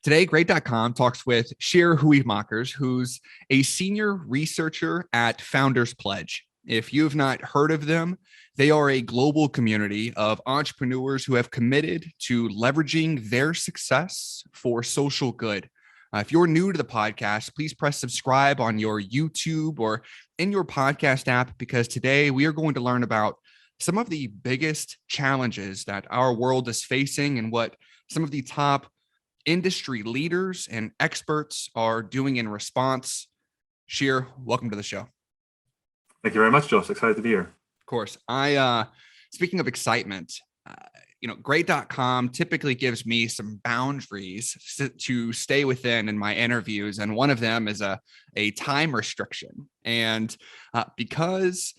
Today, Great.com talks with Shir Huimakers, who's a senior researcher at Founders Pledge. If you have not heard of them, they are a global community of entrepreneurs who have committed to leveraging their success for social good. If you're new to the podcast, please press subscribe on your YouTube or in your podcast app, because today we are going to learn about some of the biggest challenges that our world is facing and what some of the top industry leaders and experts are doing in response. Shir, welcome to the show. Thank you very much, Josh. Excited to be here. Of course. Speaking of excitement, Great.com typically gives me some boundaries to stay within in my interviews. And one of them is a time restriction. And because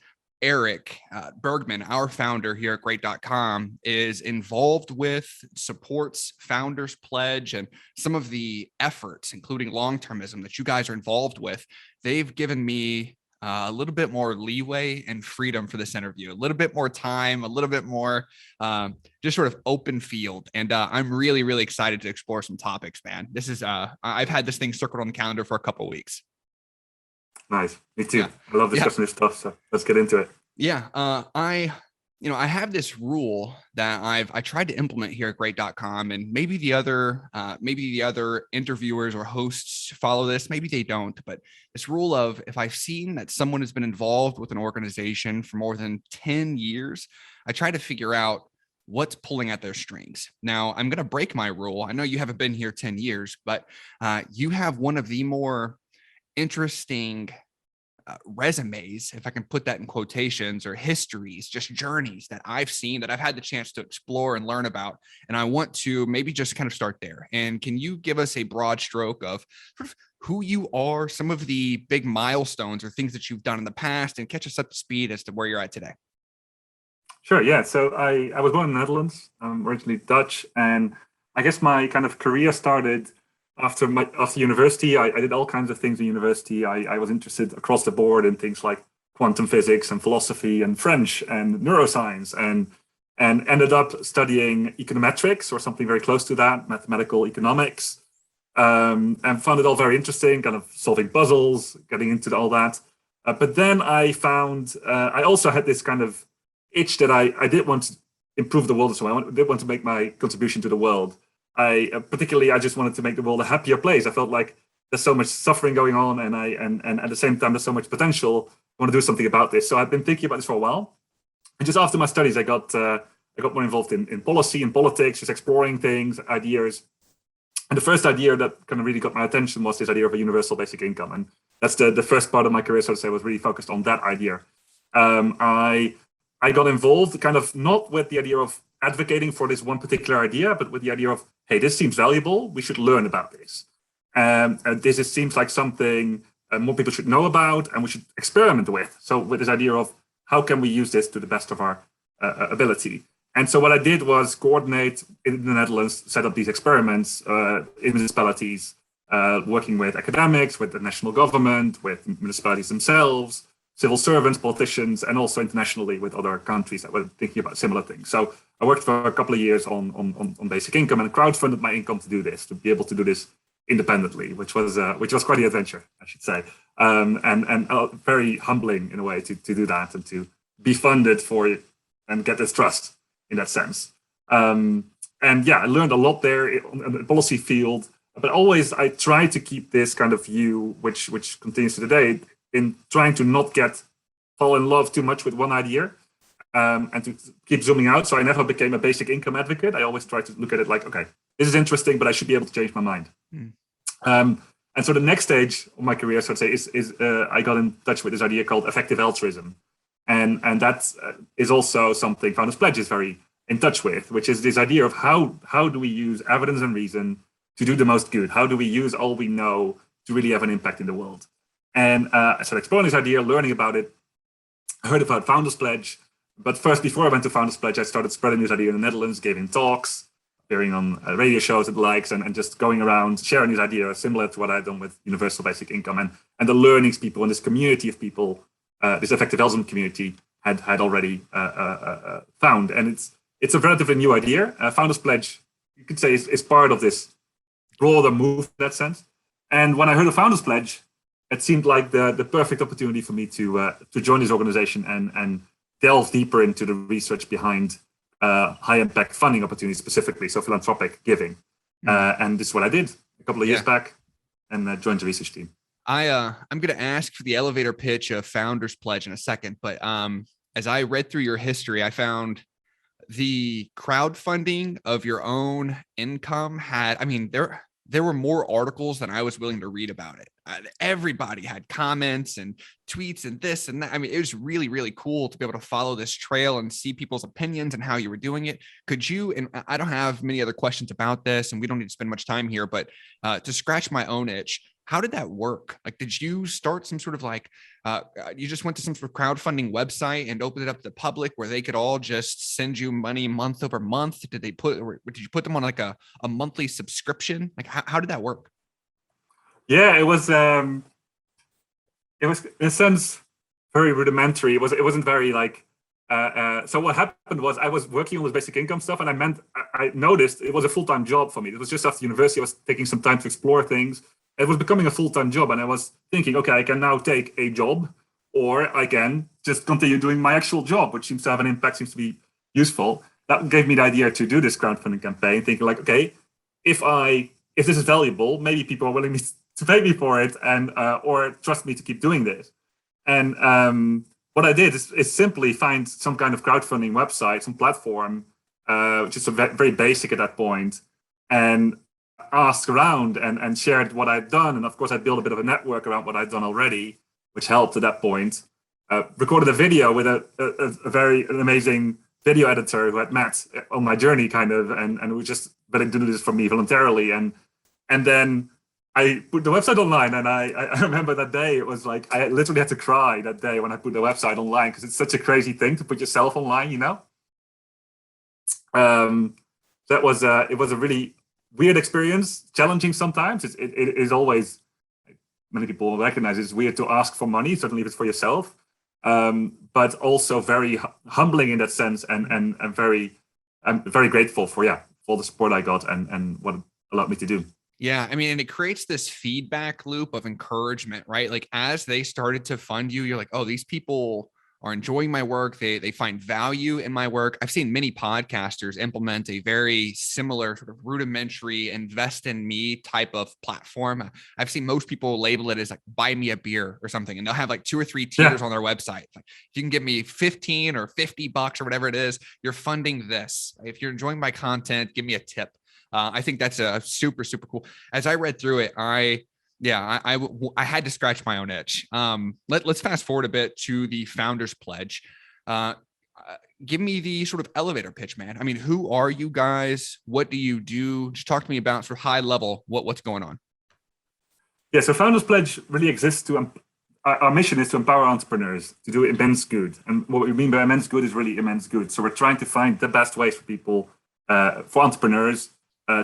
Eric Bergman, our founder here at Great.com, is involved with, supports Founders Pledge and some of the efforts, including long-termism, that you guys are involved with. They've given me a little bit more leeway and freedom for this interview, a little bit more time, a little bit more just sort of open field. And I'm really, really excited to explore some topics, man. This is, I've had this thing circled on the calendar for a couple of weeks. Nice. Me too. Yeah. I love discussing this stuff. So let's get into it. Yeah. I have this rule that I tried to implement here at Great.com, and maybe the other interviewers or hosts follow this. Maybe they don't, but this rule of, if I've seen that someone has been involved with an organization for more than 10 years, I try to figure out what's pulling at their strings. Now, I'm going to break my rule. I know you haven't been here 10 years, but you have one of the more interesting resumes, if I can put that in quotations, or histories, just journeys that I've seen, that I've had the chance to explore and learn about. And I want to maybe just kind of start there. And can you give us a broad stroke of sort of who you are, some of the big milestones or things that you've done in the past, and catch us up to speed as to where you're at today? Sure. Yeah. So I was born in the Netherlands. I'm originally Dutch. And I guess my kind of career started after university. I did all kinds of things in university. I was interested across the board in things like quantum physics and philosophy and French and neuroscience, and ended up studying econometrics, or something very close to that, mathematical economics, and found it all very interesting, kind of solving puzzles, getting into all that. But then I found I also had this kind of itch that I did want to improve the world. So I did want to make my contribution to the world. I just wanted to make the world a happier place. I felt like there's so much suffering going on, and at the same time there's so much potential. I want to do something about this. So I've been thinking about this for a while. And just after my studies, I got more involved in policy and politics, just exploring things, ideas. And the first idea that kind of really got my attention was this idea of a universal basic income. And that's the first part of my career, so to say, was really focused on that idea. I got involved kind of not with the idea of advocating for this one particular idea, but with the idea of, hey, this seems valuable, we should learn about this. This seems like something more people should know about, and we should experiment with. So with this idea of, how can we use this to the best of our ability? And so what I did was coordinate in the Netherlands, set up these experiments in municipalities, working with academics, with the national government, with municipalities themselves, civil servants, politicians, and also internationally with other countries that were thinking about similar things. So I worked for a couple of years on basic income, and crowdfunded my income to do this, to be able to do this independently, which was quite the adventure, I should say, and very humbling in a way to do that, and to be funded for it and get this trust in that sense. And yeah, I learned a lot there in the policy field, but always I try to keep this kind of view, which continues to today, in trying to not fall in love too much with one idea, and to keep zooming out. So I never became a basic income advocate. I always tried to look at it like, okay, this is interesting, but I should be able to change my mind. And so the next stage of my career, so to say, is I got in touch with this idea called effective altruism. And that is also something Founders Pledge is very in touch with, which is this idea of how do we use evidence and reason to do the most good? How do we use all we know to really have an impact in the world? And I started exploring this idea, learning about it. I heard about Founders Pledge, but first, before I went to Founders Pledge, I started spreading this idea in the Netherlands, giving talks, appearing on radio shows and the likes, and just going around sharing these ideas, similar to what I've done with universal basic income, and the learnings people in this community of people, this effective altruism community had already found. And it's a relatively new idea. Founders Pledge, you could say, is part of this broader move in that sense. And when I heard of Founders Pledge, it seemed like the perfect opportunity for me to join this organization and delve deeper into the research behind high impact funding opportunities specifically, so philanthropic giving. And this is what I did a couple of years back, and joined the research team. I'm going to ask for the elevator pitch of Founders Pledge in a second, but as I read through your history, I found the crowdfunding of your own income had, I mean, there were more articles than I was willing to read about it. Everybody had comments and tweets and this and that. I mean, it was really, really cool to be able to follow this trail and see people's opinions and how you were doing it. Could you, and I don't have many other questions about this, and we don't need to spend much time here, but to scratch my own itch, how did that work? Like, did you start some sort of like, you just went to some sort of crowdfunding website and opened it up to the public where they could all just send you money month over month? Did you put them on like a monthly subscription? Like, how did that work? Yeah, it was in a sense very rudimentary. It wasn't very like, so what happened was I was working on this basic income stuff, and I noticed it was a full-time job for me. It was just after university. I was taking some time to explore things. It was becoming a full-time job, and I was thinking, okay, I can now take a job, or I can just continue doing my actual job, which seems to have an impact, seems to be useful. That gave me the idea to do this crowdfunding campaign, thinking like, okay, if this is valuable, maybe people are willing to pay me for it, and or trust me to keep doing this. And what I did is simply find some kind of crowdfunding website, some platform, which is very basic at that point, and asked around and shared what I'd done. And of course, I built a bit of a network around what I'd done already, which helped at that point. Recorded a video with an amazing video editor who had met on my journey, kind of, and we just willing to do this for me voluntarily. And then I put the website online, and I remember that day, it was like, I literally had to cry that day when I put the website online, because it's such a crazy thing to put yourself online, you know? It was a really weird experience, challenging sometimes. It is always, many people recognize it's weird to ask for money, certainly if it's for yourself, but also very humbling in that sense, and I'm very grateful for the support I got and what it allowed me to do. Yeah, I mean, and it creates this feedback loop of encouragement, right? Like, as they started to fund you, you're like, oh, these people are enjoying my work. They find value in my work. I've seen many podcasters implement a very similar sort of rudimentary invest in me type of platform. I've seen most people label it as like, buy me a beer or something. And they'll have like 2 or 3 tiers on their website. Like, if you can give me 15 or $50 or whatever it is, you're funding this. If you're enjoying my content, give me a tip. I think that's a super, super cool. As I read through it, I had to scratch my own itch. Let's fast forward a bit to the Founders Pledge. Give me the sort of elevator pitch, man. I mean, who are you guys? What do you do? Just talk to me about sort of high level, what's going on. Yeah, so Founders Pledge really exists to, our mission is to empower entrepreneurs to do immense good. And what we mean by immense good is really immense good. So we're trying to find the best ways for people, for entrepreneurs,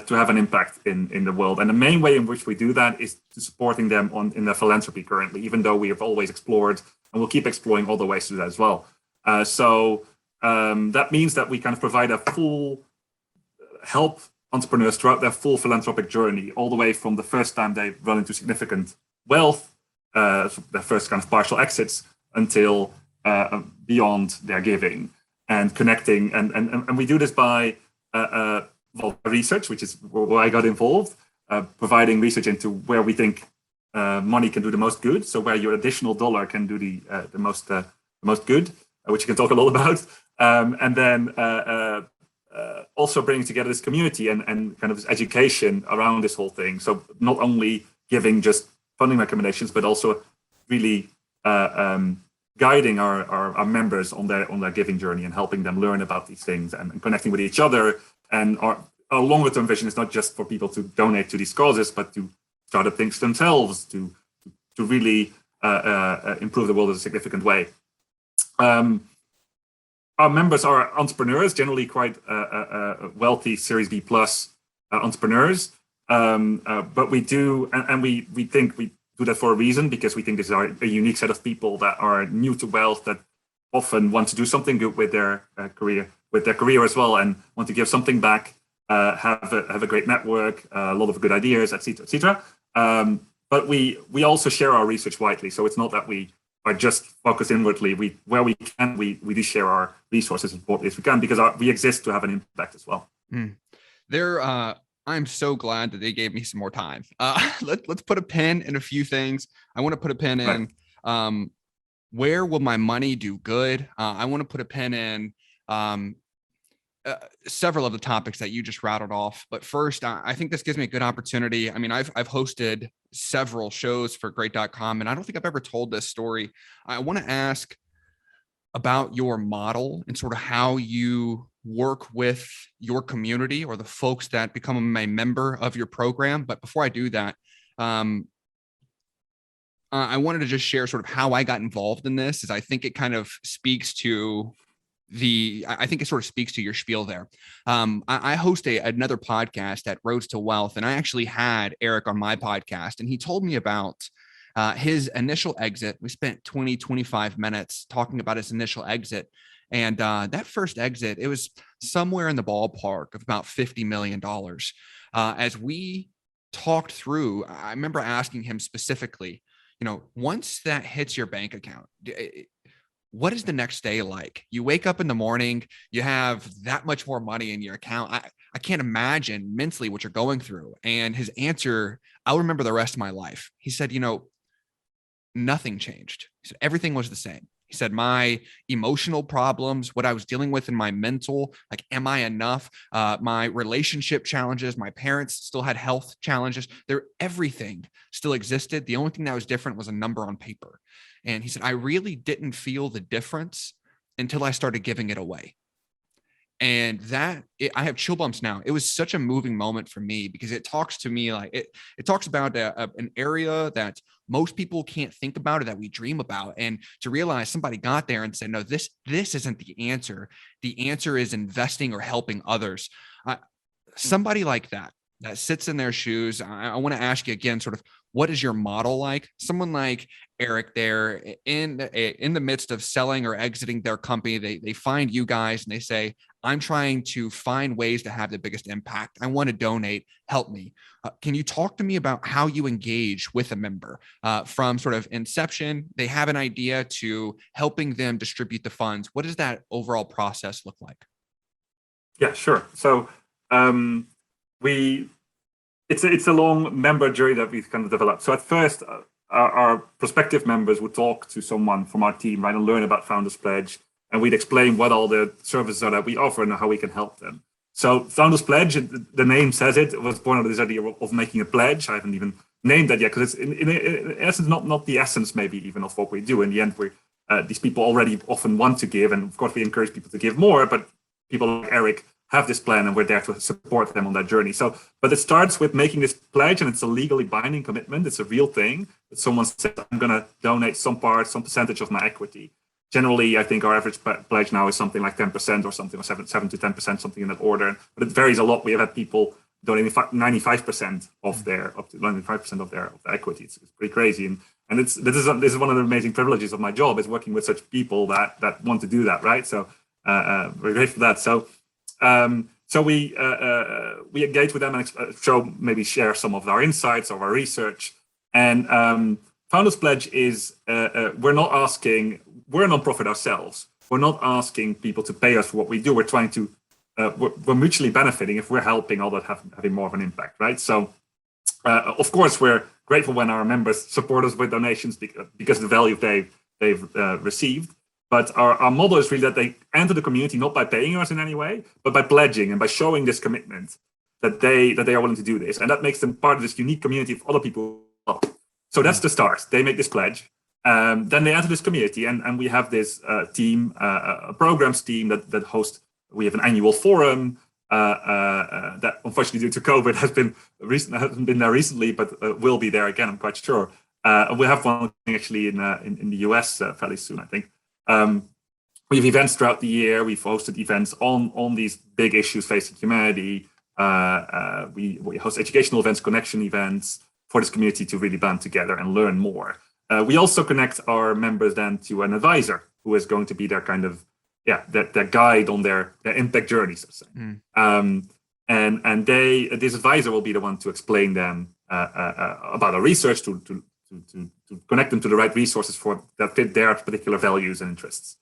to have an impact in the world. And the main way in which we do that is to supporting them in their philanthropy currently, even though we have always explored and we'll keep exploring all the ways to do that as well. So that means that we kind of provide a full help entrepreneurs throughout their full philanthropic journey, all the way from the first time they run into significant wealth, their first kind of partial exits, until beyond their giving, and connecting. And we do this by research, which is where I got involved, providing research into where we think money can do the most good. So where your additional dollar can do the most good, which you can talk a lot about. And then also bringing together this community and kind of this education around this whole thing. So not only giving just funding recommendations, but also really guiding our members on their giving journey and helping them learn about these things and connecting with each other. And our longer term vision is not just for people to donate to these causes, but to start up things themselves, to really improve the world in a significant way. Our members are entrepreneurs, generally quite wealthy Series B plus entrepreneurs. But we do, and we think we do that for a reason, because we think these are a unique set of people that are new to wealth, that often want to do something good with their career as well, and want to give something back. have a great network, a lot of good ideas, etc., etc. But we also share our research widely. So it's not that we are just focused inwardly. Where we can, we do share our resources as broadly as we can, because we exist to have an impact as well. I'm so glad that they gave me some more time. Let's put a pin in a few things. I want to put a pin in where will my money do good? I want to put a pin in several of the topics that you just rattled off. But first, I think this gives me a good opportunity. I mean, I've hosted several shows for great.com, and I don't think I've ever told this story. I want to ask about your model and sort of how you work with your community or the folks that become a member of your program. But before I do that, I wanted to just share sort of how I got involved in this, as I think it kind of speaks to I think it sort of speaks to your spiel there. I host another podcast at Roads to Wealth, and I actually had Eric on my podcast, and he told me about his initial exit. We spent 25 minutes talking about his initial exit. And that first exit, it was somewhere in the ballpark of about $50 million. As we talked through, I remember asking him specifically, once that hits your bank account, what is the next day like? You wake up in the morning, you have that much more money in your account. I can't imagine mentally what you're going through. And his answer, I'll remember the rest of my life. He said, nothing changed. He said, everything was the same. He said, my emotional problems, what I was dealing with in my mental, like, am I enough? My relationship challenges, my parents still had health challenges. Everything still existed. The only thing that was different was a number on paper. And he said, I really didn't feel the difference until I started giving it away. And I have chill bumps now. It was such a moving moment for me, because it talks to me like it talks about an area that most people can't think about or that we dream about. And to realize somebody got there and said, no, this isn't the answer. The answer is investing or helping others. Somebody like that sits in their shoes. I want to ask you again, sort of, what is your model like? Someone like Eric there in the midst of selling or exiting their company, they find you guys and they say, I'm trying to find ways to have the biggest impact. I want to donate, help me. Can you talk to me about how you engage with a member from sort of inception, they have an idea, to helping them distribute the funds? What does that overall process look like? Yeah, sure. So it's a long member journey that we've kind of developed. So at first, our prospective members would talk to someone from our team, right, and learn about Founders Pledge, and we'd explain what all the services are that we offer and how we can help them. So Founders Pledge, the name says it was born out of this idea of making a pledge. I haven't even named that yet, because it's in essence not the essence maybe even of what we do. In the end, these people already often want to give, and of course we encourage people to give more, but people like Eric have this plan, and we're there to support them on that journey. So, but it starts with making this pledge, and it's a legally binding commitment. It's a real thing that someone says, I'm going to donate some percentage of my equity. Generally, I think our average pledge now is something like 10% or something, or 7 to 10%, something in that order. But it varies a lot. We have had people donating 95% of their, up to 95% of their equity. It's pretty crazy. And this is one of the amazing privileges of my job, is working with such people that want to do that, right? So we're grateful for that. So we engage with them and share some of our insights of our research. And Founders Pledge is we're a nonprofit ourselves. We're not asking people to pay us for what we do. We're trying to we're mutually benefiting if we're helping others having more of an impact, right? So of course we're grateful when our members support us with donations because of the value they've received. But our model is really that they enter the community not by paying us in any way, but by pledging and by showing this commitment that they are willing to do this. And that makes them part of this unique community of other people. So that's the start. They make this pledge. Then they enter this community, and we have this team, a programs team that hosts. We have an annual forum that, unfortunately, due to COVID, hasn't been there recently, but will be there again, I'm quite sure. We'll have one actually in the US fairly soon, I think. We have events throughout the year. We've hosted events on these big issues facing humanity. We host educational events, connection events for this community to really band together and learn more. We also connect our members then to an advisor who is going to be their kind of their guide on their impact journey, so to say. and this advisor will be the one to explain them about our research, to connect them to the right resources that fit their particular values and interests.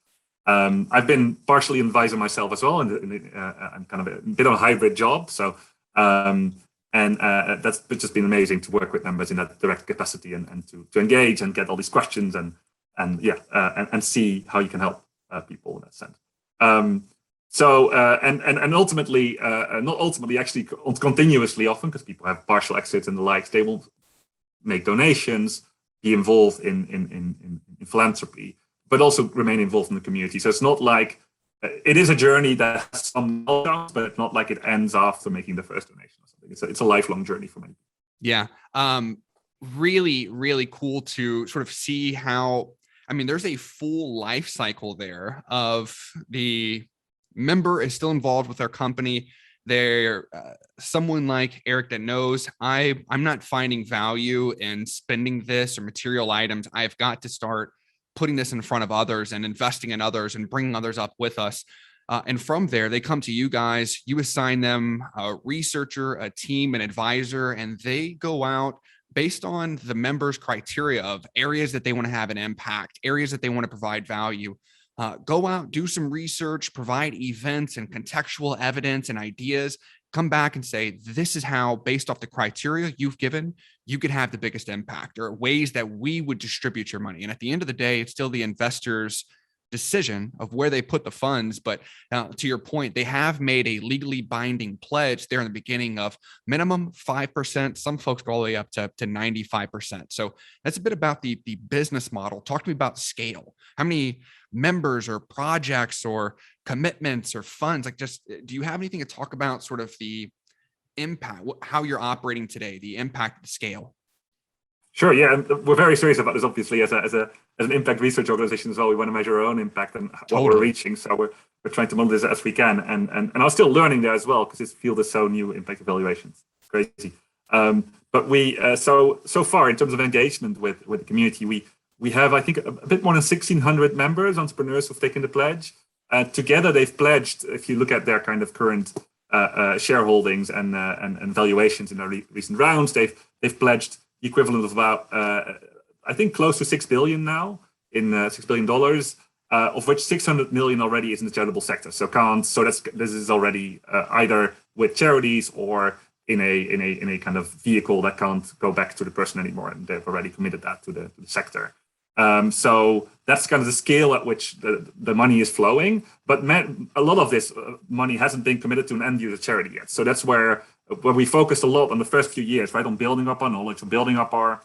I've been partially an advisor myself as well, and I'm kind of a bit of a hybrid job. So that's just been amazing to work with members in that direct capacity, and to engage and get all these questions and see how you can help people in that sense. And ultimately, not ultimately, actually continuously often, because people have partial exits and the likes, they will make donations, be involved in philanthropy, but also remain involved in the community. So it's not like it is a journey that has some milestones, but it's not like it ends after making the first donation or something. It's a lifelong journey for many people. Yeah. Really, really cool to sort of see how, I mean, there's a full life cycle there of the member is still involved with our company. They're someone like Eric that knows I'm not finding value in spending this or material items. I've got to start putting this in front of others and investing in others and bringing others up with us. And from there, they come to you guys, you assign them a researcher, a team, an advisor, and they go out based on the members' criteria of areas that they want to have an impact, areas that they want to provide value. Go out, do some research, provide events and contextual evidence and ideas, come back and say, this is how, based off the criteria you've given, you could have the biggest impact, or ways that we would distribute your money. And at the end of the day, it's still the investor's decision of where they put the funds. But to your point, they have made a legally binding pledge there in the beginning of minimum 5%. Some folks go all the way up to 95%. So that's a bit about the business model. Talk to me about scale. How many members or projects or commitments or funds? Like, just, do you have anything to talk about sort of the impact, how you're operating today, the impact, the scale? Sure. Yeah, and we're very serious about this. Obviously, as an impact research organization as well, we want to measure our own impact and what we're reaching. So we're trying to model this as we can, and I'm still learning there as well, because this field is so new. Impact evaluations, crazy. But we so far in terms of engagement with the community, we have, I think, a bit more than 1,600 members, entrepreneurs who've taken the pledge. Together, they've pledged, if you look at their kind of current shareholdings and valuations in their recent rounds, they've pledged the equivalent of about, I think, close to $6 billion now, in $6 billion, of which 600 million already is in the charitable sector. So this is already either with charities or in a kind of vehicle that can't go back to the person anymore, and they've already committed that to the sector. So that's kind of the scale at which the money is flowing. But a lot of this money hasn't been committed to an end user charity yet. So that's where we focused a lot on the first few years, right, on building up our knowledge, on building up our,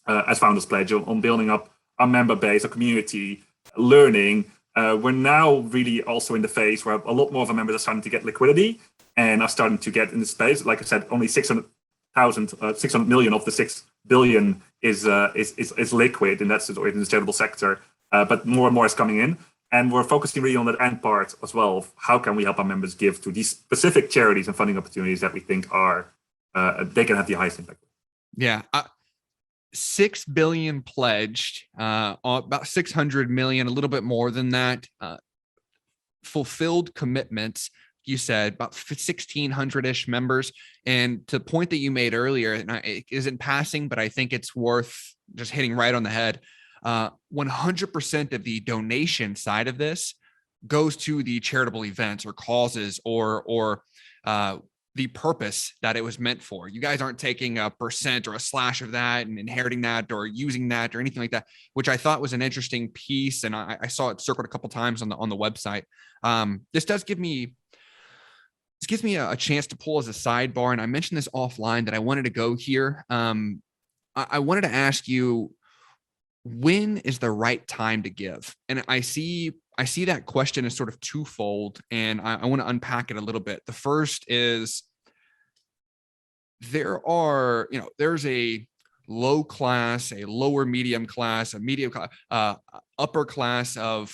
as Founders Pledge, on building up our member base, our community, learning. We're now really also in the phase where a lot more of our members are starting to get liquidity and are starting to get in the space. Like I said, only 600 million of the 6 billion is liquid, and that's in the charitable sector. But more and more is coming in, and we're focusing really on that end part as well of how can we help our members give to these specific charities and funding opportunities that we think are they can have the highest impact. Yeah. 6 billion pledged, about 600 million, a little bit more than that, fulfilled commitments. You said about 1,600-ish members. And to the point that you made earlier, and it isn't passing, but I think it's worth just hitting right on the head. 100% of the donation side of this goes to the charitable events or causes or the purpose that it was meant for. You guys aren't taking a percent or a slash of that and inheriting that or using that or anything like that, which I thought was an interesting piece. And I saw it circled a couple of times on the website. This gives me a chance to pull as a sidebar. And I mentioned this offline that I wanted to go here. I wanted to ask you, when is the right time to give? And I see that question as sort of twofold, and I want to unpack it a little bit. The first is there's a low class, a lower medium class, a medium class, upper class of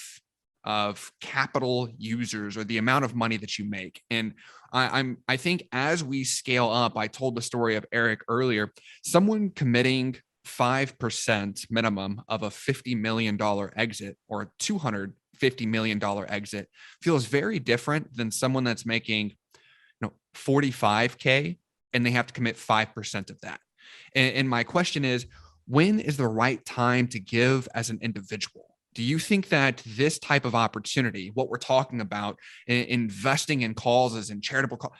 capital users, or the amount of money that you make. And I think as we scale up, I told the story of Eric earlier, someone committing 5% minimum of a $50 million exit or a $250 million exit feels very different than someone that's making 45K and they have to commit 5% of that. And my question is, when is the right time to give as an individual? Do you think that this type of opportunity, what we're talking about, investing in causes and charitable causes,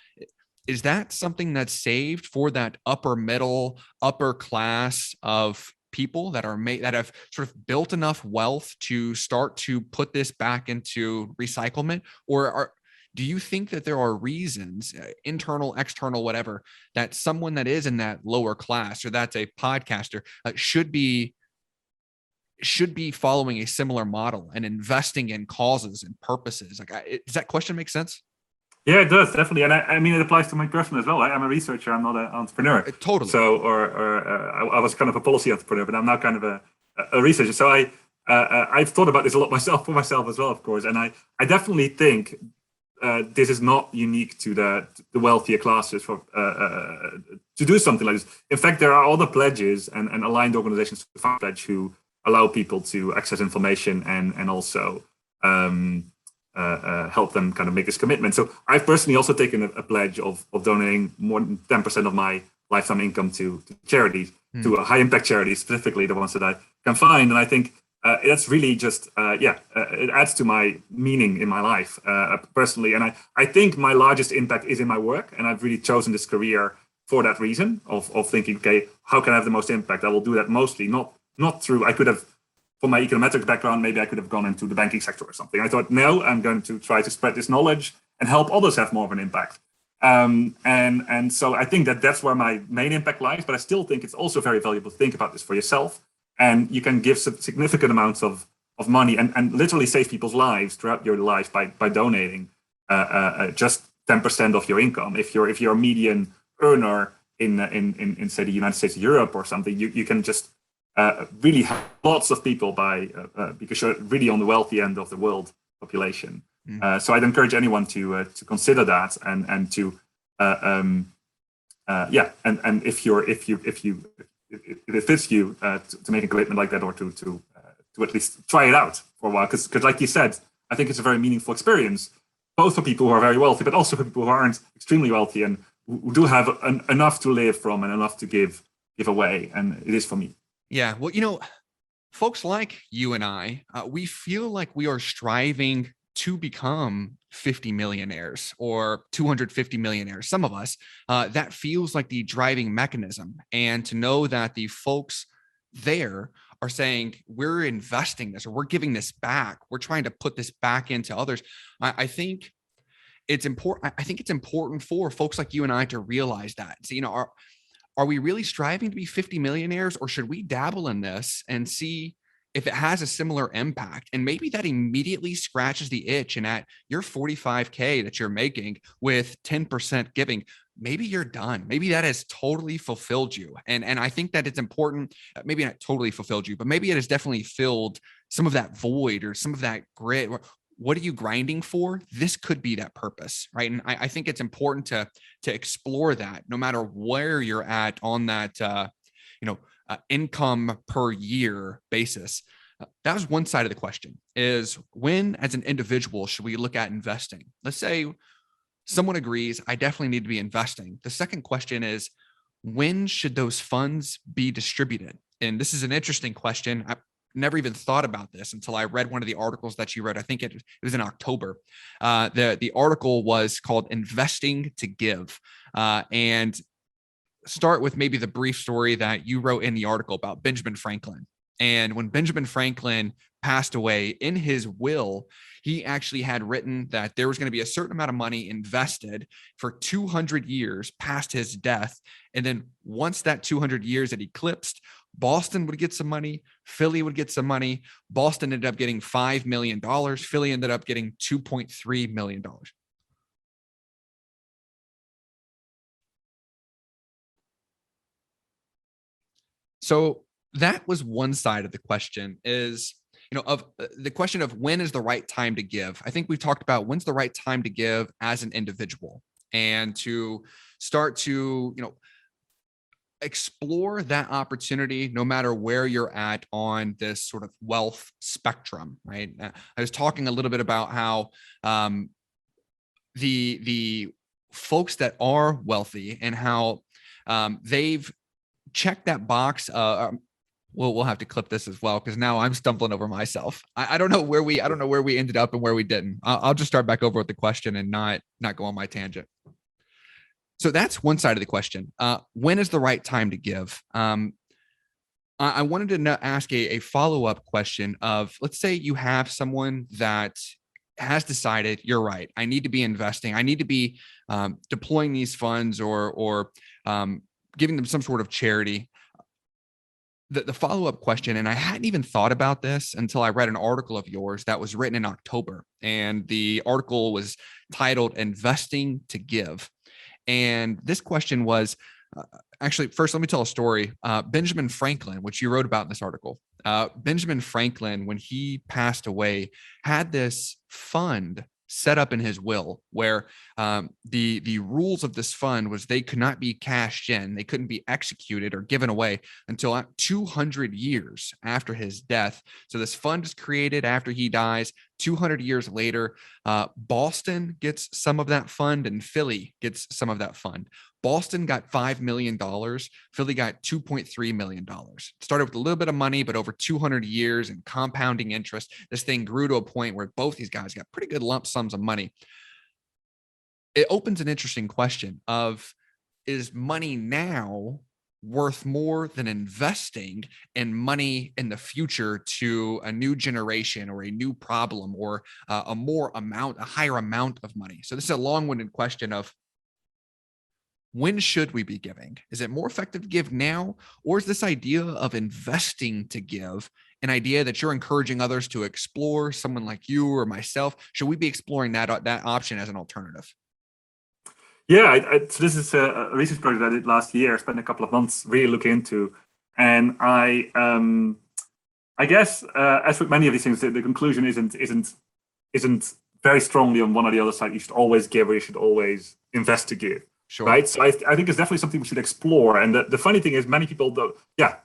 is that something that's saved for that upper middle, upper class of people that are that have sort of built enough wealth to start to put this back into recyclement? Or do you think that there are reasons, internal, external, whatever, that someone that is in that lower class or that's a podcaster should be following a similar model and investing in causes and purposes? Like, does that question make sense? Yeah, it does, definitely. And I mean, it applies to my person as well. I'm a researcher. I'm not an entrepreneur. Totally. So, I was kind of a policy entrepreneur, but I'm now kind of a researcher. So I've thought about this a lot myself, for myself as well, of course. And I definitely think this is not unique to the wealthier classes for to do something like this. In fact, there are other pledges and aligned organizations to pledge who allow people to access information and also help them kind of make this commitment. So I've personally also taken a pledge of donating more than 10% of my lifetime income to charities, to high impact charities, specifically the ones that I can find. And I think that's really just, it adds to my meaning in my life personally. And I think my largest impact is in my work. And I've really chosen this career for that reason of thinking, okay, how can I have the most impact? I will do that mostly, not through, I could have, for my econometric background, maybe I could have gone into the banking sector or something. I thought, no, I'm going to try to spread this knowledge and help others have more of an impact. And so I think that's where my main impact lies, but I still think it's also very valuable to think about this for yourself. And you can give significant amounts of money and literally save people's lives throughout your life by donating just 10% of your income. If you're a median earner in say the United States or Europe or something, you can just really help lots of people because you're really on the wealthy end of the world population. So I'd encourage anyone to consider that and to and if it fits you to make a commitment like that, or to at least try it out for a while, because like you said, I think it's a very meaningful experience, both for people who are very wealthy, but also for people who aren't extremely wealthy and who do have enough to live from and enough to give away, and it is for me. Yeah, well, folks like you and I, we feel like we are striving to become 50 millionaires or 250 millionaires. Some of us, that feels like the driving mechanism. And to know that the folks there are saying, we're investing this, or we're giving this back, we're trying to put this back into others. I think it's important. I think it's important for folks like you and I to realize that. So, are we really striving to be 50 millionaires, or should we dabble in this and see if it has a similar impact? And maybe that immediately scratches the itch. And at your 45K that you're making with 10% giving, maybe you're done. Maybe that has totally fulfilled you. And I think that it's important, maybe not totally fulfilled you, but maybe it has definitely filled some of that void or some of that grit. What are you grinding for? This could be that purpose, right? And I think it's important to explore that, no matter where you're at on that, income per year basis. That was one side of the question: is when, as an individual, should we look at investing? Let's say someone agrees, I definitely need to be investing. The second question is, when should those funds be distributed? And this is an interesting question. I never even thought about this until I read one of the articles that you read. I think it was in October. The article was called "Investing to Give," and start with maybe the brief story that you wrote in the article about Benjamin Franklin. And when Benjamin Franklin passed away, in his will, he actually had written that there was going to be a certain amount of money invested for 200 years past his death. And then once that 200 years had eclipsed, Boston would get some money, Philly would get some money. Boston ended up getting $5 million. Philly ended up getting $2.3 million. So that was one side of the question, is, of the question of when is the right time to give. I think we've talked about when's the right time to give as an individual, and to start to, explore that opportunity no matter where you're at on this sort of wealth spectrum, right? I was talking a little bit about how the folks that are wealthy and how they've checked that box. We'll have to clip this as well, because now I'm stumbling over myself. I don't know where we ended up and where we didn't. I'll just start back over with the question and not go on my tangent. So that's one side of the question. When is the right time to give? I wanted to ask a follow-up question of, let's say you have someone that has decided, you're right, I need to be investing, I need to be deploying these funds or giving them some sort of charity. The follow-up question, and I hadn't even thought about this until I read an article of yours that was written in October, and the article was titled "Investing to Give." And this question was, actually, first, let me tell a story. Benjamin Franklin, which you wrote about in this article, Benjamin Franklin, when he passed away, had this fund set up in his will where the rules of this fund was they could not be cashed in, they couldn't be executed or given away until 200 years after his death. So this fund is created after he dies. 200 years later, Boston gets some of that fund and Philly gets some of that fund. Boston got $5 million. Philly got $2.3 million. Started with a little bit of money, but over 200 years and compounding interest, this thing grew to a point where both these guys got pretty good lump sums of money. It opens an interesting question of, is money now worth more than investing in money in the future to a new generation or a new problem or a higher amount of money? So this is a long-winded question of, when should we be giving? Is it more effective to give now? Or is this idea of investing to give an idea that you're encouraging others to explore, someone like you or myself? Should we be exploring that option as an alternative? Yeah, so this is a research project I did last year. I spent a couple of months really looking into, and I guess as with many of these things, the conclusion isn't very strongly on one or the other side. You should always give or you should always invest to give. Sure. Right. So I think it's definitely something we should explore. And the funny thing is, many people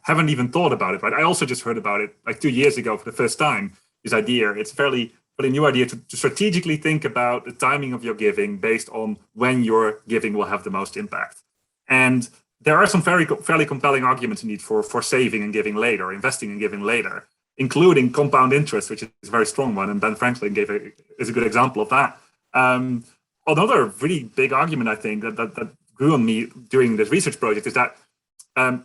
haven't even thought about it. Right. I also just heard about it like 2 years ago for the first time. This idea. It's a fairly new idea to strategically think about the timing of your giving based on when your giving will have the most impact. And there are some fairly compelling arguments indeed for saving and giving later, investing and giving later, including compound interest, which is a very strong one. And Ben Franklin is a good example of that. Another really big argument, I think, that grew on me during this research project is that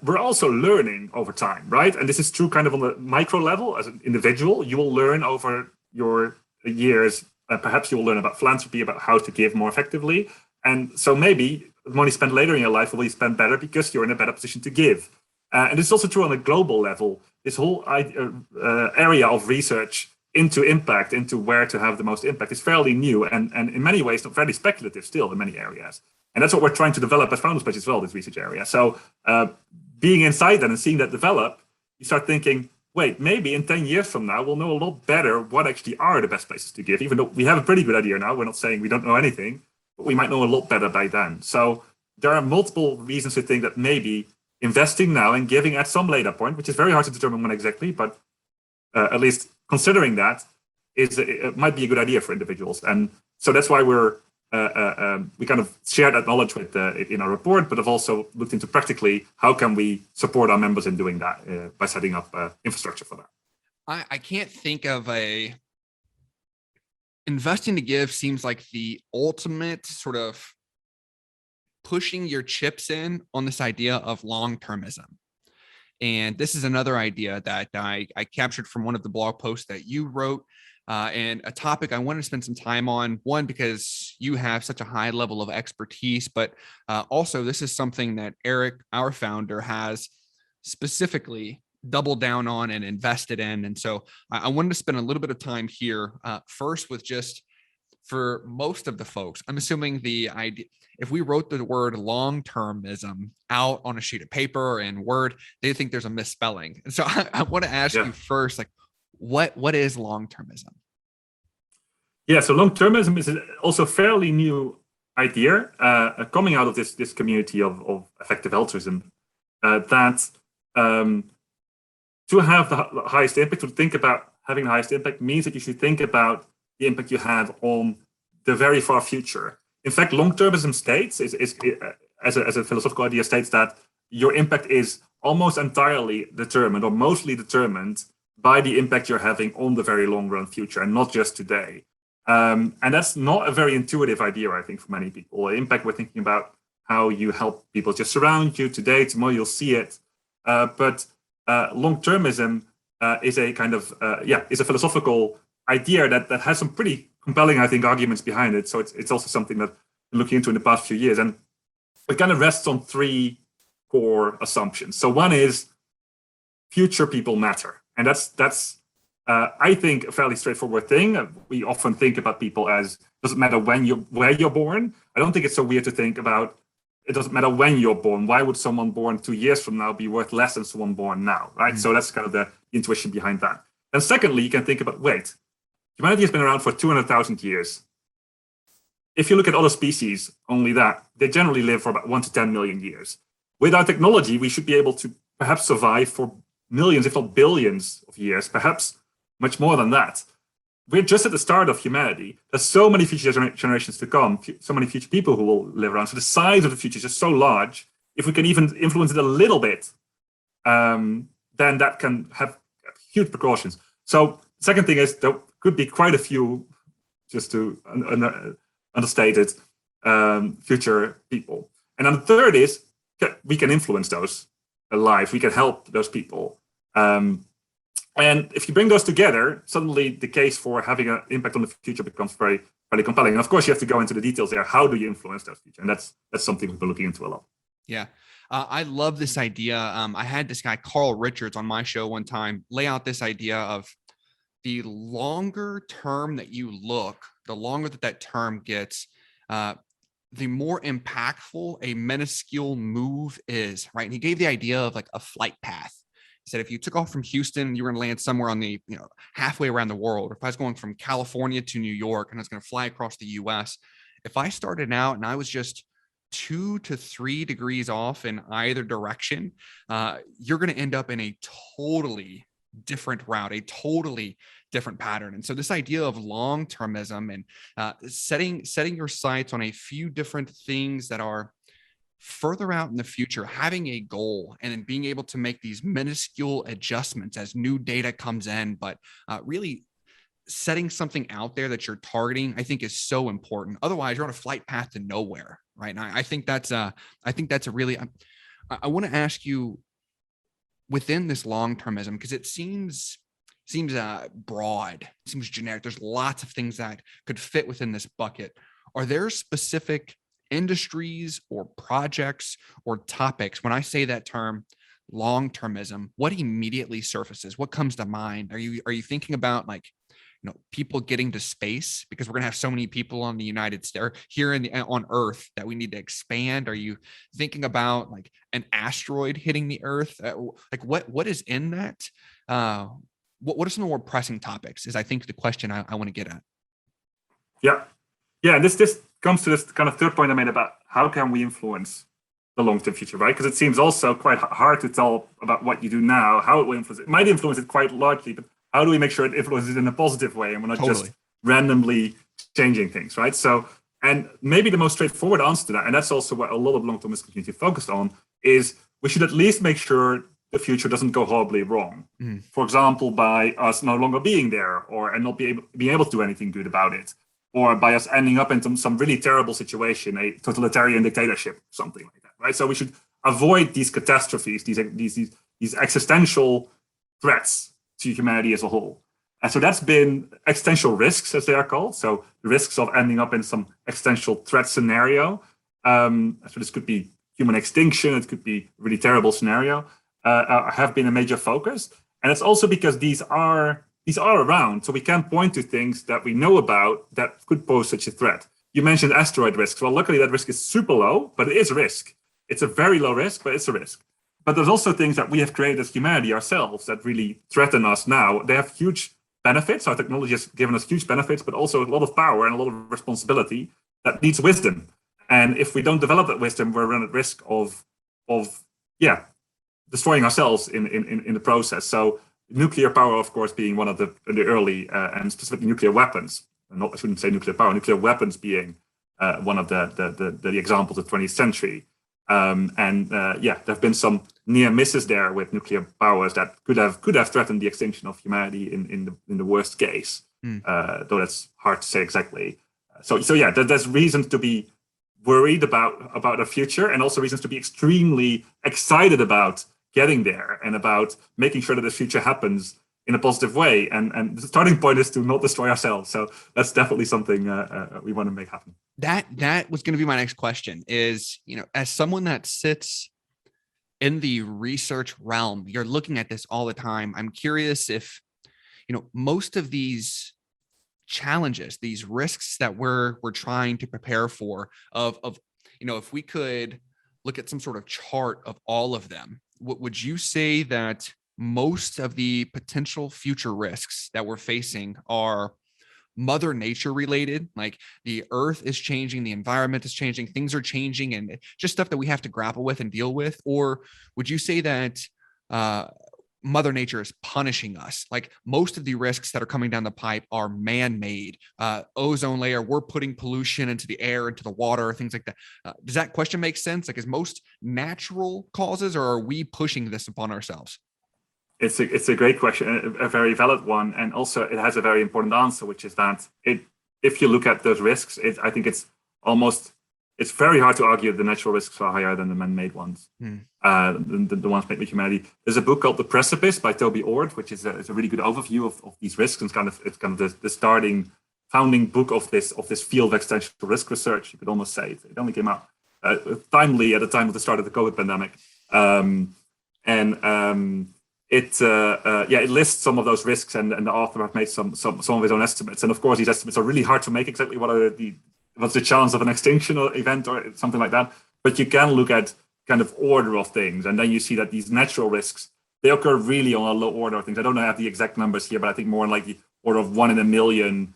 we're also learning over time, right? And this is true kind of on the micro level. As an individual, you will learn over your years. Perhaps you will learn about philanthropy, about how to give more effectively. And so maybe the money spent later in your life will be spent better because you're in a better position to give. And it's also true on a global level. This whole area of research into impact, into where to have the most impact, is fairly new and in many ways not very speculative still in many areas. And that's what we're trying to develop at Founders Pledge as well, this research area. So being inside that and seeing that develop, you start thinking, wait, maybe in 10 years from now, we'll know a lot better what actually are the best places to give, even though we have a pretty good idea now. We're not saying we don't know anything, but we might know a lot better by then. So there are multiple reasons to think that maybe investing now and giving at some later point, which is very hard to determine when exactly, but at least considering that it might be a good idea for individuals. And so that's why we kind of share that knowledge with in our report, but have also looked into practically how can we support our members in doing that by setting up infrastructure for that. I can't think of investing to give seems like the ultimate sort of pushing your chips in on this idea of long-termism. And this is another idea that I captured from one of the blog posts that you wrote, and a topic I wanted to spend some time on, one, because you have such a high level of expertise, but also this is something that Eric, our founder, has specifically doubled down on and invested in. And so I wanted to spend a little bit of time here first with just, for most of the folks, I'm assuming the idea, if we wrote the word long-termism out on a sheet of paper or in Word, they think there's a misspelling. And so I want to ask you first, like, what is long-termism? Yeah, so long-termism is also a fairly new idea coming out of this community of effective altruism, that to have the highest impact, to think about having the highest impact means that you should think about the impact you have on the very far future. In fact, long-termism states as a philosophical idea states that your impact is almost entirely determined or mostly determined by the impact you're having on the very long run future and not just today. And that's not a very intuitive idea, I think, for many people. Impact, we're thinking about how you help people just around you today, tomorrow you'll see it. But long-termism is a kind of, is a philosophical idea that has some pretty compelling, I think, arguments behind it. So it's also something that I'm looking into in the past few years. And it kind of rests on three core assumptions. So one is future people matter. And that's I think, a fairly straightforward thing. We often think about people as, doesn't matter where you're born. I don't think it's so weird to think about, it doesn't matter when you're born. Why would someone born 2 years from now be worth less than someone born now, right? Mm-hmm. So that's kind of the intuition behind that. And secondly, you can think about, wait, humanity has been around for 200,000 years. If you look at other species, only that, they generally live for about 1 to 10 million years. With our technology, we should be able to perhaps survive for millions, if not billions of years, perhaps much more than that. We're just at the start of humanity. There's so many future generations to come, so many future people who will live around. So the size of the future is just so large. If we can even influence it a little bit, then that can have huge precautions. So the second thing is there could be quite a few, just to understate it, future people. And then the third is we can influence those lives. We can help those people. And if you bring those together, suddenly the case for having an impact on the future becomes very, very compelling. And of course, you have to go into the details there. How do you influence that future? And that's something we've been looking into a lot. Yeah. I love this idea. I had this guy, Carl Richards, on my show one time, lay out this idea of the longer term that you look, the longer that term gets, the more impactful a minuscule move is, right? And he gave the idea of like a flight path. He said, if you took off from Houston, you were going to land somewhere on the, halfway around the world. Or if I was going from California to New York and I was going to fly across the US, if I started out and I was just 2 to 3 degrees off in either direction, you're going to end up in a totally different route, a totally different pattern. And so this idea of long-termism and setting your sights on a few different things that are further out in the future, having a goal and then being able to make these minuscule adjustments as new data comes in, but really setting something out there that you're targeting, I think is so important. Otherwise, you're on a flight path to nowhere, right? And I think that's a really, I want to ask you, within this long-termism, because it seems broad, it seems generic. There's lots of things that could fit within this bucket. Are there specific industries or projects or topics, when I say that term long-termism, what immediately surfaces? What comes to mind? Are you thinking about like, people getting to space, because we're going to have so many people on the United States or here on Earth that we need to expand? Are you thinking about like an asteroid hitting the Earth? Like what is in that? What are some more pressing topics is I think the question I want to get at. Yeah. This comes to this kind of third point I made about how can we influence the long-term future, right? Because it seems also quite hard to tell about what you do now, how it will influence it. It might influence it quite largely, but how do we make sure it influences it in a positive way and we're not just randomly changing things, right? So, and maybe the most straightforward answer to that, and that's also what a lot of long-termist community focused on, is we should at least make sure the future doesn't go horribly wrong. Mm. For example, by us no longer being there and not being able to do anything good about it, or by us ending up in some really terrible situation, a totalitarian dictatorship, something like that, right? So we should avoid these catastrophes, these existential threats to humanity as a whole. And so that's been existential risks, as they are called. So the risks of ending up in some existential threat scenario. So this could be human extinction, it could be a really terrible scenario, have been a major focus. And it's also because these are around, so we can point to things that we know about that could pose such a threat. You mentioned asteroid risks. Well, luckily that risk is super low, but it is a risk. It's a very low risk, but it's a risk. But there's also things that we have created as humanity ourselves that really threaten us now. They have huge benefits. Our technology has given us huge benefits, but also a lot of power and a lot of responsibility that needs wisdom. And if we don't develop that wisdom, we're at risk of destroying ourselves in the process. So nuclear power, of course, being one of the early and specifically nuclear weapons. I shouldn't say nuclear power, nuclear weapons being one of the examples of the 20th century. There have been some near misses there with nuclear powers that could have threatened the extinction of humanity in the worst case. Though that's hard to say exactly. There's reasons to be worried about the future, and also reasons to be extremely excited about getting there and about making sure that the future happens in a positive way. And the starting point is to not destroy ourselves. So that's definitely something we want to make happen. That was going to be my next question is, as someone that sits in the research realm, you're looking at this all the time. I'm curious if, most of these challenges, these risks that we're trying to prepare for of, if we could look at some sort of chart of all of them, would you say that most of the potential future risks that we're facing are Mother Nature related? Like the earth is changing, the environment is changing, things are changing, and just stuff that we have to grapple with and deal with? Or would you say that Mother Nature is punishing us? Like most of the risks that are coming down the pipe are man-made, ozone layer, we're putting pollution into the air, into the water, things like that. Does that question make sense? Like, is most natural causes, or are we pushing this upon ourselves? It's a great question, a very valid one, and also it has a very important answer, which is that if you look at those risks, I think it's very hard to argue that the natural risks are higher than the man-made ones, the ones made with humanity. There's a book called The Precipice by Toby Ord, which is a really good overview of these risks, and it's kind of the founding book of this field of existential risk research. You could almost say it only came out timely at the time of the start of the COVID pandemic, it lists some of those risks, and the author have made some of his own estimates. And of course, these estimates are really hard to make. Exactly what's the chance of an extinction or event or something like that. But you can look at kind of order of things, and then you see that these natural risks, they occur really on a low order of things. I don't have the exact numbers here, but I think more in like the order of 1 in a million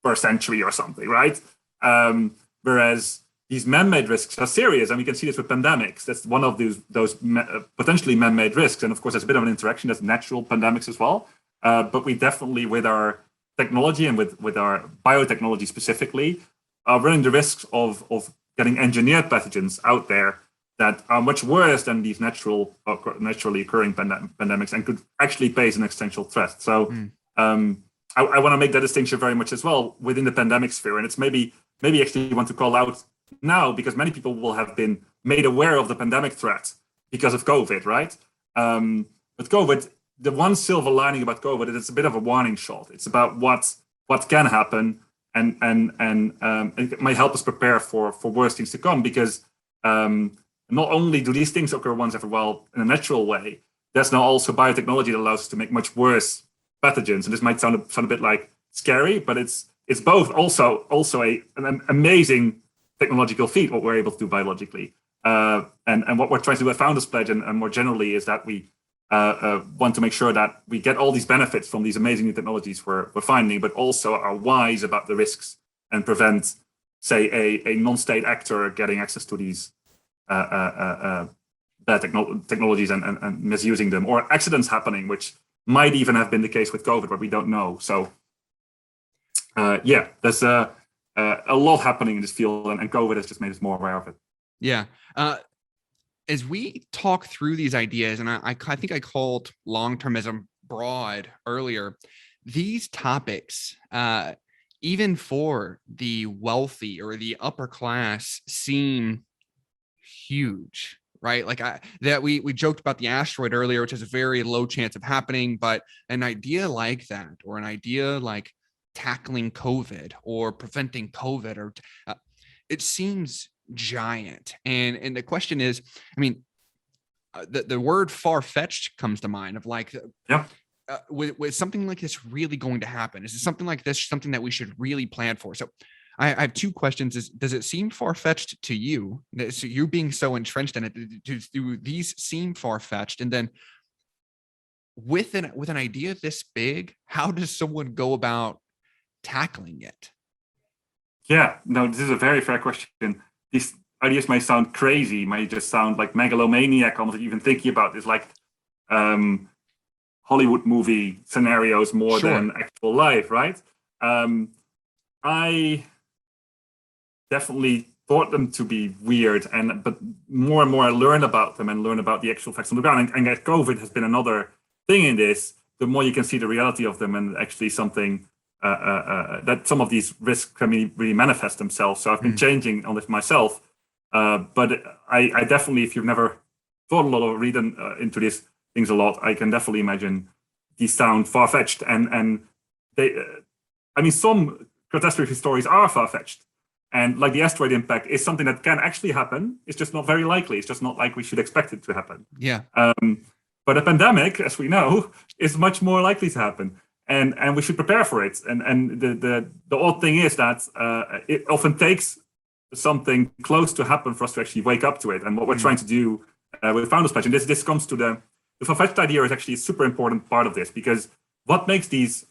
per century or something, right? Whereas these man-made risks are serious, and we can see this with pandemics. That's one of those potentially man-made risks. And of course, there's a bit of an interaction. There's natural pandemics as well. But we definitely, with our technology and with our biotechnology specifically, are running the risks of getting engineered pathogens out there that are much worse than these naturally occurring pandemics, and could actually pose an existential threat. So I want to make that distinction very much as well within the pandemic sphere. And it's maybe actually you want to call out now, because many people will have been made aware of the pandemic threat because of COVID, right? But COVID, the one silver lining about COVID is it's a bit of a warning shot. It's about what can happen, and it might help us prepare for worse things to come, because not only do these things occur once every while in a natural way, there's now also biotechnology that allows us to make much worse pathogens. And this might sound a bit like scary, but it's both also an amazing technological feat what we're able to do biologically, and what we're trying to do at Founders Pledge and more generally is that we want to make sure that we get all these benefits from these amazing new technologies we're finding, but also are wise about the risks and prevent, say, a non-state actor getting access to these bad technologies and misusing them, or accidents happening, which might even have been the case with COVID, but we don't know. So there's a lot happening in this field, and COVID has just made us more aware of it. Yeah. As we talk through these ideas, and I think I called long-termism broad earlier, these topics, even for the wealthy or the upper class, seem huge, right? Like we joked about the asteroid earlier, which has a very low chance of happening, but an idea like that, or an idea like tackling COVID or preventing COVID, or it seems giant. And the question is, I mean, the word far-fetched comes to mind of like, with something like this really going to happen? Is it something like this something that we should really plan for? So I have two questions. Does it seem far-fetched to you? So you being so entrenched in it, do these seem far-fetched? And then with an idea this big, how does someone go about tackling it? Yeah, no, this is a very fair question. These ideas may sound crazy, may just sound like megalomaniac, almost even thinking about this, like Hollywood movie scenarios more than actual life, right? There's definitely thought them to be weird, but more and more I learn about them and learn about the actual facts on the ground. And COVID has been another thing in this. The more you can see the reality of them and actually something that some of these risks can really manifest themselves. So I've been changing on this myself. But I definitely, if you've never thought a lot or reading into these things a lot, I can definitely imagine these sound far-fetched. And they, I mean, some catastrophe stories are far-fetched. And like the asteroid impact is something that can actually happen. It's just not very likely. It's just not like we should expect it to happen. Yeah. But a pandemic, as we know, is much more likely to happen. And we should prepare for it. And the odd thing is that it often takes something close to happen for us to actually wake up to it. And what we're trying to do with Founders Pledge, and this comes to the far-fetched idea is actually a super important part of this, because what makes this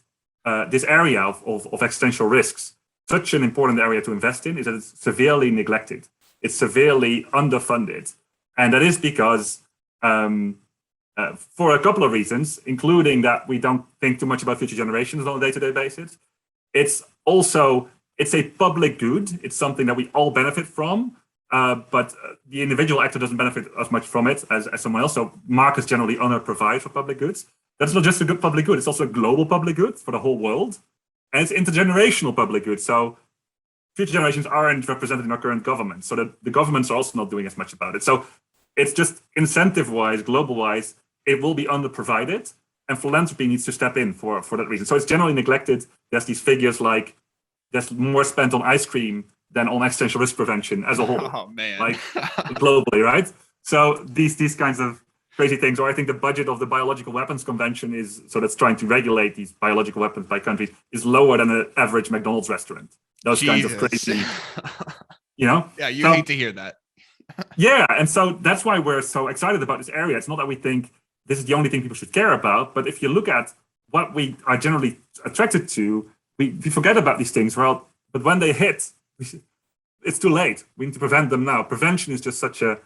area of existential risks such an important area to invest in is that it's severely neglected. It's severely underfunded. And that is because for a couple of reasons, including that we don't think too much about future generations on a day-to-day basis. It's a public good. It's something that we all benefit from, but the individual actor doesn't benefit as much from it as someone else. So markets generally provide for public goods. That's not just a good public good. It's also a global public good for the whole world. And it's intergenerational public good. So future generations aren't represented in our current government. So that the governments are also not doing as much about it. So it's just incentive-wise, global-wise, it will be underprovided. And philanthropy needs to step in for that reason. So it's generally neglected. There's these figures like there's more spent on ice cream than on existential risk prevention as a whole. Oh, man. Like globally, right? So these kinds of crazy things, or I think the budget of the Biological Weapons Convention that's trying to regulate these biological weapons by countries, is lower than an average McDonald's restaurant. Those kinds of crazy, Yeah, you hate to hear that. Yeah, and so that's why we're so excited about this area. It's not that we think this is the only thing people should care about, but if you look at what we are generally attracted to, we forget about these things. Well, but when they hit, it's too late. We need to prevent them now. Prevention is just such a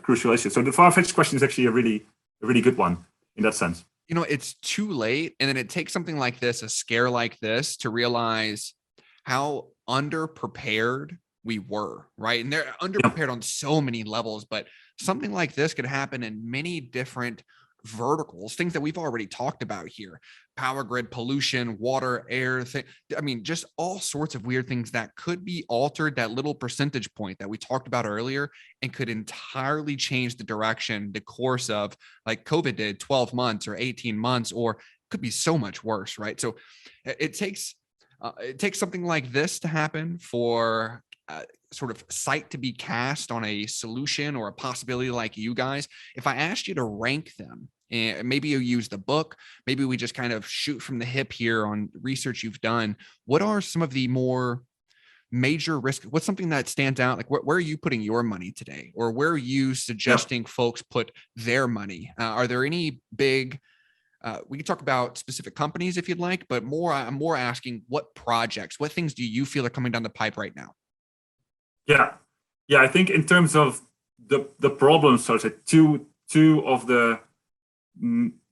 crucial issue. So the far-fetched question is actually a really good one in that sense. It's too late. And then it takes something like this, a scare like this, to realize how underprepared we were, right? And they're underprepared on so many levels, but something like this could happen in many different verticals, things that we've already talked about here: power grid, pollution, water, air, just all sorts of weird things that could be altered, that little percentage point that we talked about earlier, and could entirely change the direction, the course of, like COVID did, 12 months or 18 months, or could be so much worse, right? So it takes something like this to happen for sort of sight to be cast on a solution or a possibility like you guys. If I asked you to rank them, and maybe you use the book, maybe we just kind of shoot from the hip here on research you've done, what are some of the more major risks? What's something that stands out? Like where are you putting your money today? Or where are you suggesting folks put their money? Are there any big, we can talk about specific companies if you'd like, but I'm more asking what projects, what things do you feel are coming down the pipe right now? Yeah. I think in terms of the problems, so to say, two of the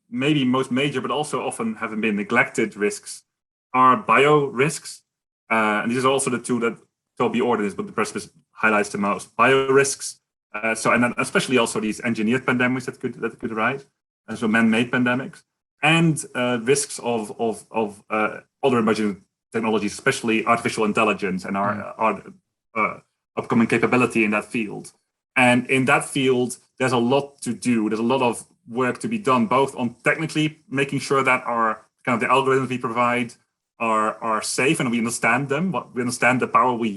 maybe most major, but also often haven't been neglected risks are bio risks. And these are also the two that Toby Orden is, but the press highlights the most. Bio risks. And then especially also these engineered pandemics that could arise, and so man-made pandemics, and risks of other emerging technologies, especially artificial intelligence and our upcoming capability in that field. And in that field, there's a lot to do. There's a lot of work to be done, both on technically making sure that our kind of the algorithms we provide are safe and we understand them, we understand the power we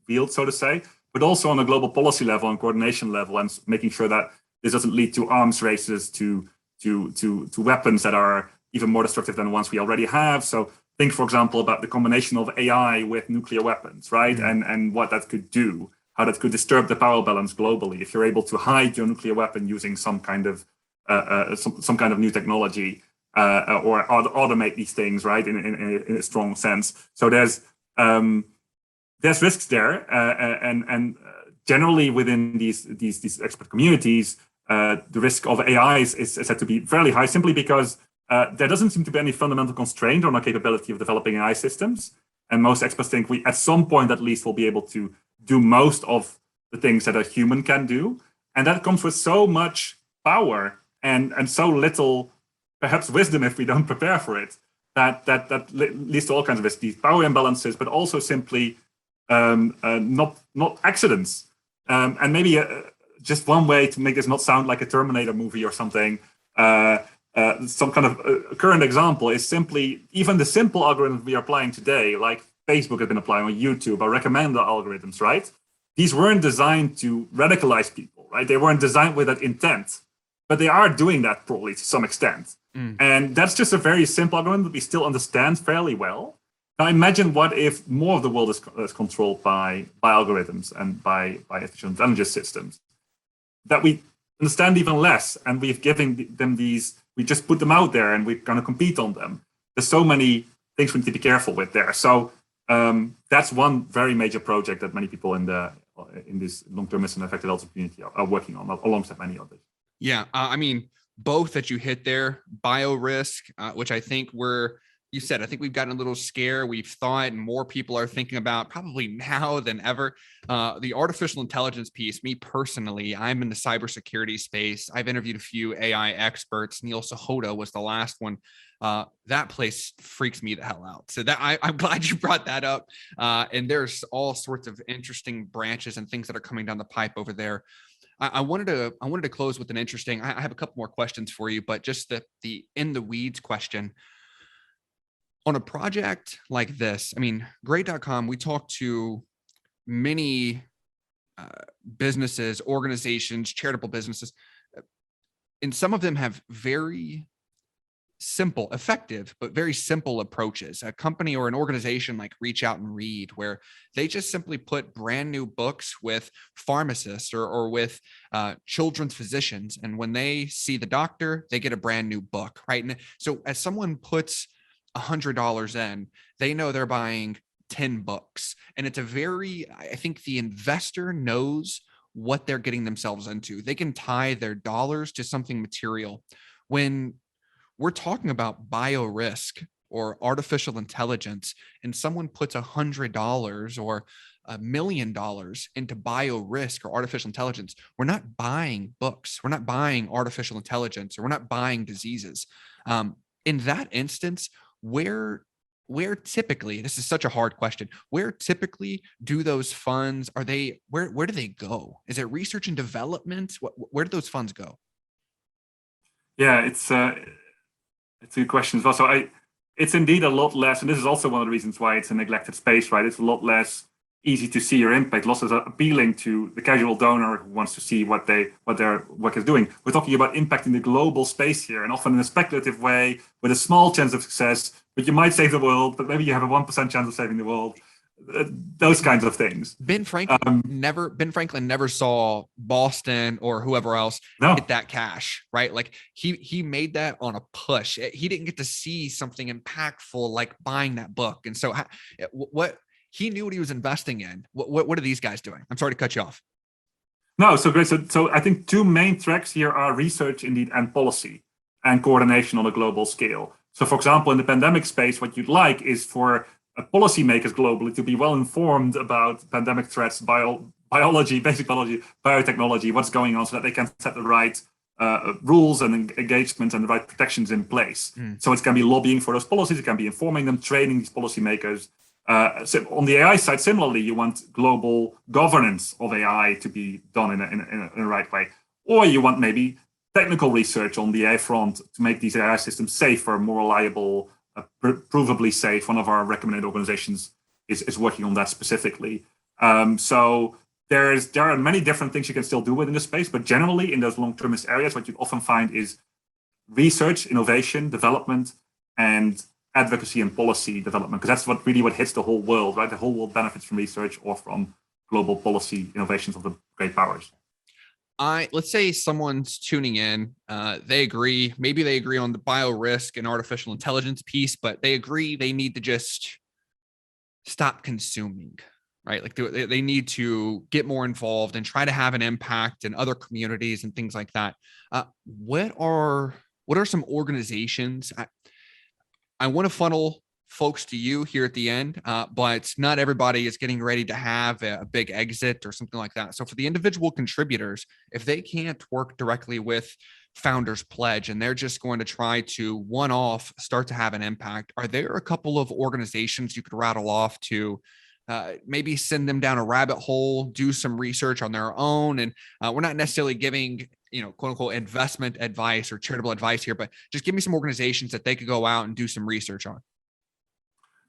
wield, so to say, but also on a global policy level and coordination level, and making sure that this doesn't lead to arms races to weapons that are even more destructive than the ones we already have. So think, for example, about the combination of AI with nuclear weapons, right? And what that could do, how that could disturb the power balance globally. If you're able to hide your nuclear weapon using some kind of new technology, or automate these things, right, in a strong sense. So there's risks there, and generally within these expert communities, the risk of AI is said to be fairly high, simply because there doesn't seem to be any fundamental constraint on our capability of developing AI systems. And most experts think we, at some point at least, will be able to do most of the things that a human can do. And that comes with so much power and so little, perhaps, wisdom if we don't prepare for it. That leads to all kinds of these power imbalances, but also simply not accidents. And maybe just one way to make this not sound like a Terminator movie or something. Some kind of current example is simply even the simple algorithms we are applying today, like Facebook has been applying on YouTube, our recommender algorithms, right? These weren't designed to radicalize people, right? They weren't designed with that intent, but they are doing that probably to some extent. And that's just a very simple algorithm that we still understand fairly well. Now imagine what if more of the world is controlled by algorithms and by artificial intelligence systems that we understand even less, and we've given them these, we just put them out there and we're going to compete on them. There's so many things we need to be careful with there. So that's one very major project that many people in this long-termism and affected health community are working on, alongside many others. Yeah, I mean, both that you hit there, biorisk, which I think you said, I think we've gotten a little scare. We've thought, and more people are thinking about probably now than ever. The artificial intelligence piece, me personally, I'm in the cybersecurity space. I've interviewed a few AI experts. Neil Sahota was the last one. That place freaks me the hell out. So that I'm glad you brought that up. And there's all sorts of interesting branches and things that are coming down the pipe over there. I wanted to close with an interesting, I have a couple more questions for you, but just the in the weeds question. On a project like this, I mean, great.com, we talk to many businesses, organizations, charitable businesses, and some of them have very simple, effective, but very simple approaches. A company or an organization like Reach Out and Read, where they just simply put brand new books with pharmacists or with children's physicians. And when they see the doctor, they get a brand new book, right? And so as someone puts $100 in, they know they're buying 10 books. And it's I think the investor knows what they're getting themselves into. They can tie their dollars to something material. When we're talking about biorisk or artificial intelligence, and someone puts $100 or $1 million into biorisk or artificial intelligence, we're not buying books. We're not buying artificial intelligence, or we're not buying diseases. In that instance, where typically, this is such a hard question, where typically do those funds, where do they go? Is it research and development? Where do those funds go? Yeah, it's a good question as well. So it's indeed a lot less, and this is also one of the reasons why it's a neglected space, right? It's a lot less easy to see your impact, less appealing to the casual donor who wants to see what their work is doing. We're talking about impacting the global space here, and often in a speculative way with a small chance of success, but you might save the world, but maybe you have a 1% chance of saving the world. Those kinds of things. Ben Franklin never saw Boston or whoever else get that cash, right? Like he made that on a push. He didn't get to see something impactful like buying that book. And so what he knew what he was investing in. What are these guys doing? I'm sorry to cut you off. No, so great. So I think two main tracks here are research indeed and policy and coordination on a global scale. So for example, in the pandemic space, what you'd like is for policymakers globally to be well informed about pandemic threats, biology, basic biology, biotechnology, what's going on, so that they can set the right rules and engagements and the right protections in place. So it can be lobbying for those policies, it can be informing them, training these policymakers. So on the AI side, similarly, you want global governance of AI to be done in a right way. Or you want maybe technical research on the AI front to make these AI systems safer, more reliable, provably safe. One of our recommended organizations is working on that specifically. So there are many different things you can still do within the space, but generally in those long-termist areas, what you often find is research, innovation, development, and advocacy and policy development, because that's what hits the whole world, right? The whole world benefits from research or from global policy innovations of the great powers. Let's say someone's tuning in, they agree on the biorisk and artificial intelligence piece, but they agree they need to just stop consuming, right? Like they need to get more involved and try to have an impact in other communities and things like that. What are some organizations? I want to funnel folks to you here at the end, but not everybody is getting ready to have a big exit or something like that. So for the individual contributors, if they can't work directly with Founders Pledge and they're just going to try to one-off start to have an impact, are there a couple of organizations you could rattle off to maybe send them down a rabbit hole, do some research on their own? And we're not necessarily giving, quote unquote, investment advice or charitable advice here, but just give me some organizations that they could go out and do some research on.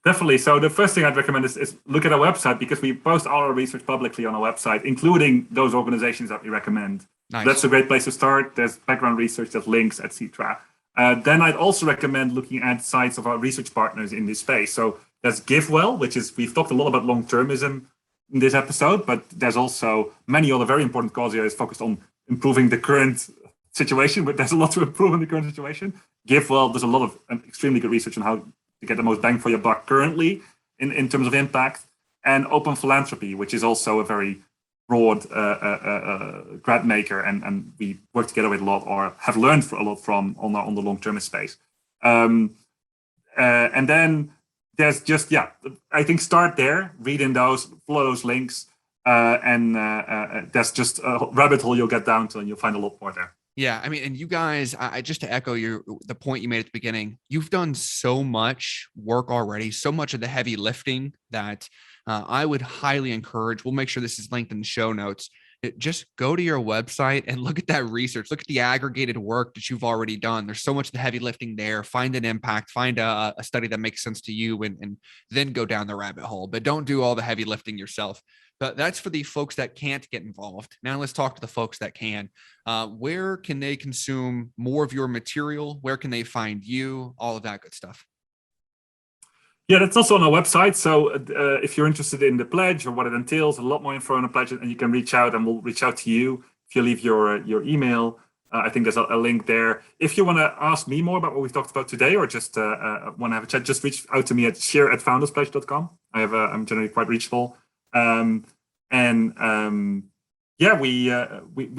Definitely. So the first thing I'd recommend is look at our website, because we post all our research publicly on our website, including those organizations that we recommend. Nice. That's a great place to start. There's background research, there's links, etc. Then I'd also recommend looking at sites of our research partners in this space. So there's GiveWell, which is, we've talked a lot about long-termism in this episode, but there's also many other very important cause areas focused on improving the current situation, but there's a lot to improve in the current situation. GiveWell, there's a lot of extremely good research on how to get the most bang for your buck currently in terms of impact. And Open Philanthropy, which is also a very broad grant maker, and we work together with a lot, or have learned a lot from on the long-termist space. And then there's just, I think start there, read in those, follow those links, and that's just a rabbit hole you'll get down to, and you'll find a lot more there. Yeah, I mean, and you guys, I just to echo the point you made at the beginning, you've done so much work already, so much of the heavy lifting that I would highly encourage. We'll make sure this is linked in the show notes. Just go to your website and look at that research. Look at the aggregated work that you've already done. There's so much of the heavy lifting there. Find an impact, find a study that makes sense to you, and then go down the rabbit hole. But don't do all the heavy lifting yourself. But that's for the folks that can't get involved. Now let's talk to the folks that can. Where can they consume more of your material? Where can they find you? All of that good stuff. Yeah, that's also on our website. So if you're interested in the pledge or what it entails, a lot more info on the pledge, and you can reach out, and we'll reach out to you if you leave your email. I think there's a link there. If you want to ask me more about what we've talked about today, or just want to have a chat, just reach out to me at share@founderspledge.com. I'm generally quite reachable. We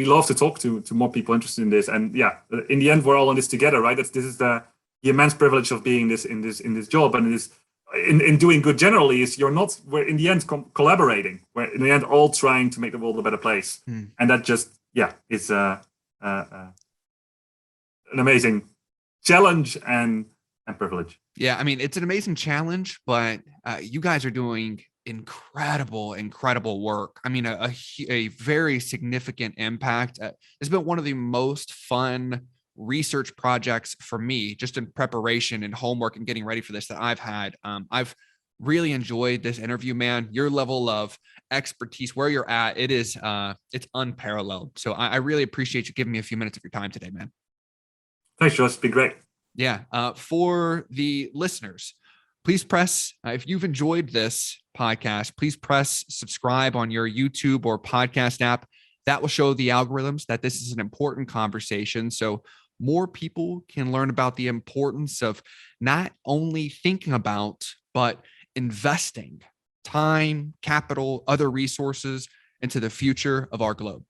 love to talk to more people interested in this. And in the end, we're all in this together, right? This is the immense privilege of being in this job, and it is in doing good generally. Is we're in the end collaborating. We're in the end all trying to make the world a better place, and that just is an amazing challenge and privilege. Yeah, I mean, it's an amazing challenge, but you guys are doing incredible work. I mean, a very significant impact. It's been one of the most fun research projects for me, just in preparation and homework and getting ready for this, that I've had. I've really enjoyed this interview, man. Your level of expertise, where you're at, it's unparalleled. So I really appreciate you giving me a few minutes of your time today, man. Thanks, Josh. It's been great. Yeah. For the listeners, please press, if you've enjoyed this podcast, please press subscribe on your YouTube or podcast app. That will show the algorithms that this is an important conversation, so more people can learn about the importance of not only thinking about, but investing time, capital, other resources into the future of our globe.